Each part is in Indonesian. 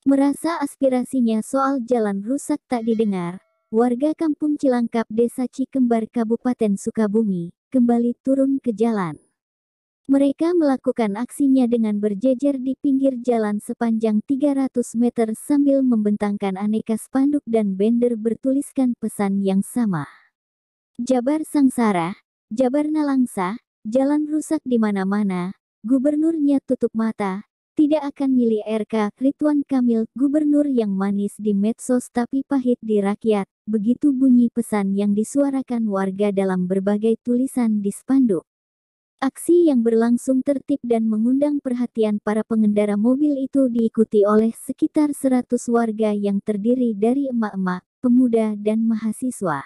Merasa aspirasinya soal jalan rusak tak didengar, warga Kampung Cilangkap Desa Cikembar Kabupaten Sukabumi kembali turun ke jalan. Mereka melakukan aksinya dengan berjejer di pinggir jalan sepanjang 300 meter sambil membentangkan aneka spanduk dan banner bertuliskan pesan yang sama. Jabar Sangsara, Jabar Nalangsa, jalan rusak di mana-mana, gubernurnya tutup mata, tidak akan milih RK Ridwan Kamil, gubernur yang manis di medsos tapi pahit di rakyat, begitu bunyi pesan yang disuarakan warga dalam berbagai tulisan di spanduk. Aksi yang berlangsung tertib dan mengundang perhatian para pengendara mobil itu diikuti oleh sekitar 100 warga yang terdiri dari emak-emak, pemuda dan mahasiswa.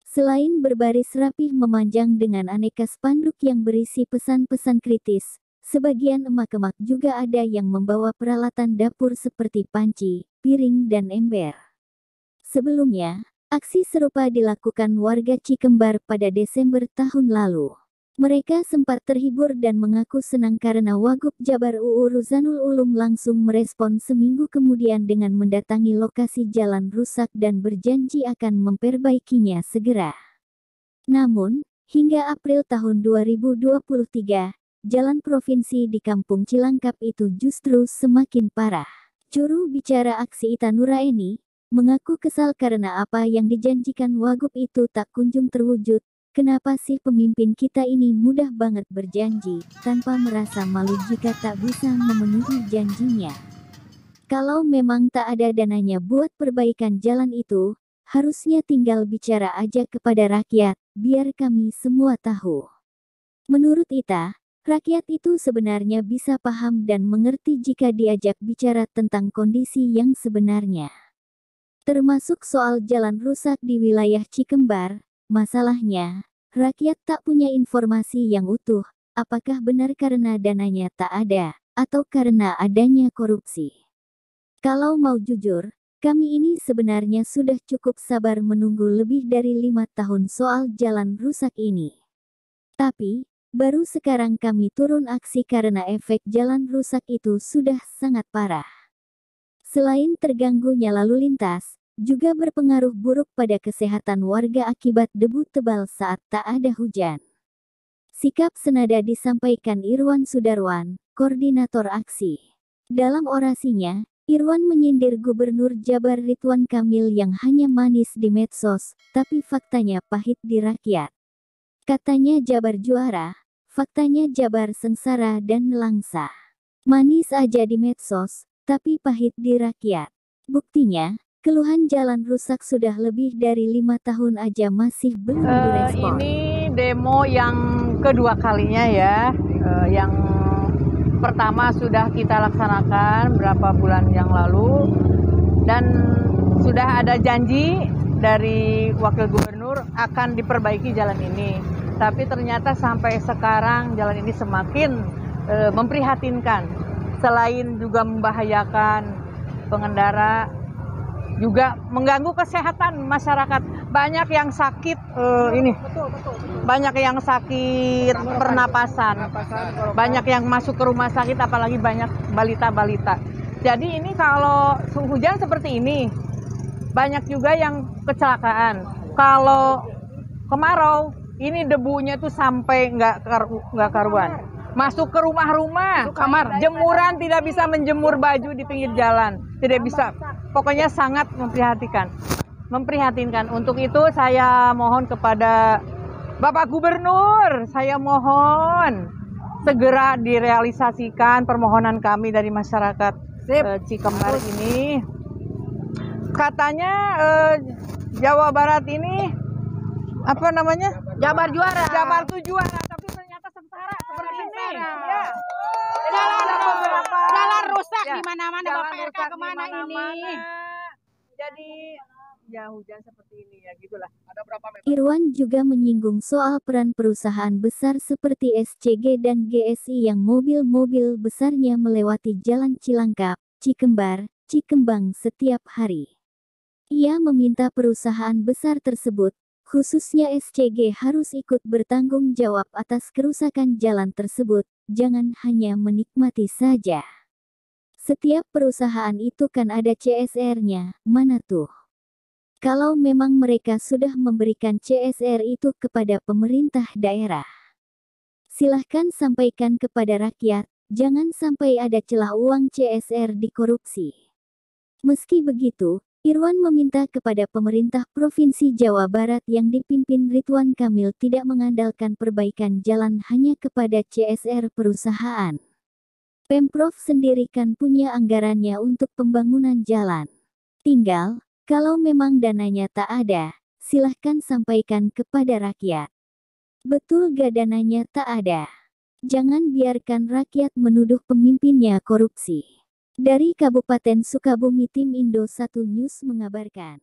Selain berbaris rapih memanjang dengan aneka spanduk yang berisi pesan-pesan kritis, sebagian emak-emak juga ada yang membawa peralatan dapur seperti panci, piring dan ember. Sebelumnya, aksi serupa dilakukan warga Cikembar pada Desember tahun lalu. Mereka sempat terhibur dan mengaku senang karena Wagub Jabar UU Ruzanul Ulum langsung merespon seminggu kemudian dengan mendatangi lokasi jalan rusak dan berjanji akan memperbaikinya segera. Namun, hingga April tahun 2023, jalan provinsi di Kampung Cilangkap itu justru semakin parah. Juru bicara aksi Ita Nuraini mengaku kesal karena apa yang dijanjikan Wagub itu tak kunjung terwujud. Kenapa sih pemimpin kita ini mudah banget berjanji, tanpa merasa malu jika tak bisa memenuhi janjinya? Kalau memang tak ada dananya buat perbaikan jalan itu, harusnya tinggal bicara aja kepada rakyat, biar kami semua tahu. Menurut Ita, rakyat itu sebenarnya bisa paham dan mengerti jika diajak bicara tentang kondisi yang sebenarnya. Termasuk soal jalan rusak di wilayah Cikembar. Masalahnya, rakyat tak punya informasi yang utuh, apakah benar karena dananya tak ada, atau karena adanya korupsi. Kalau mau jujur, kami ini sebenarnya sudah cukup sabar menunggu lebih dari 5 tahun soal jalan rusak ini. Tapi, baru sekarang kami turun aksi karena efek jalan rusak itu sudah sangat parah. Selain terganggunya lalu lintas, juga berpengaruh buruk pada kesehatan warga akibat debu tebal saat tak ada hujan. Sikap senada disampaikan Irwan Sudarwan, koordinator aksi. Dalam orasinya, Irwan menyindir Gubernur Jabar Ridwan Kamil yang hanya manis di medsos, tapi faktanya pahit di rakyat. Katanya Jabar juara, faktanya Jabar sengsara dan nelangsa. Manis aja di medsos, tapi pahit di rakyat. Buktinya, keluhan jalan rusak sudah lebih dari 5 tahun aja masih belum direspon. Ini demo yang kedua kalinya ya. Yang pertama sudah kita laksanakan berapa bulan yang lalu. Dan sudah ada janji dari Wakil Gubernur akan diperbaiki jalan ini. Tapi ternyata sampai sekarang jalan ini semakin memprihatinkan. Selain juga membahayakan pengendara, juga mengganggu kesehatan masyarakat. Banyak yang sakit banyak yang sakit pernapasan, banyak yang masuk ke rumah sakit, apalagi banyak balita-balita. Jadi ini kalau hujan seperti ini, banyak juga yang kecelakaan. Kalau kemarau, ini debunya tuh sampai nggak karuan. Masuk ke rumah-rumah, kamar, jemuran tidak bisa menjemur baju di pinggir jalan, tidak bisa. Pokoknya sangat memprihatinkan. Untuk itu saya mohon kepada Bapak Gubernur, saya mohon segera direalisasikan permohonan kami dari masyarakat Cikembar ini. Katanya Jawa Barat ini apa namanya? Jabar juara. Jabar tuh juara, tapi ternyata sengsara seperti ini. Ya. Jalan rusak Ya, di mana-mana, Bapak RK kemana ini? Jadi ya hujan seperti ini ya gitulah. Ada berapa meter? Irwan juga menyinggung soal peran perusahaan besar seperti SCG dan GSI yang mobil-mobil besarnya melewati Jalan Cilangkap, Cikembar, Cikembang setiap hari. Ia meminta perusahaan besar tersebut, khususnya SCG, harus ikut bertanggung jawab atas kerusakan jalan tersebut, jangan hanya menikmati saja. Setiap perusahaan itu kan ada CSR-nya, mana tuh? Kalau memang mereka sudah memberikan CSR itu kepada pemerintah daerah, silahkan sampaikan kepada rakyat, jangan sampai ada celah uang CSR dikorupsi. Meski begitu, Irwan meminta kepada pemerintah Provinsi Jawa Barat yang dipimpin Ridwan Kamil tidak mengandalkan perbaikan jalan hanya kepada CSR perusahaan. Pemprov sendiri kan punya anggarannya untuk pembangunan jalan. Tinggal, kalau memang dananya tak ada, silahkan sampaikan kepada rakyat. Betul gak dananya tak ada? Jangan biarkan rakyat menuduh pemimpinnya korupsi. Dari Kabupaten Sukabumi, Tim Indo 1 News mengabarkan.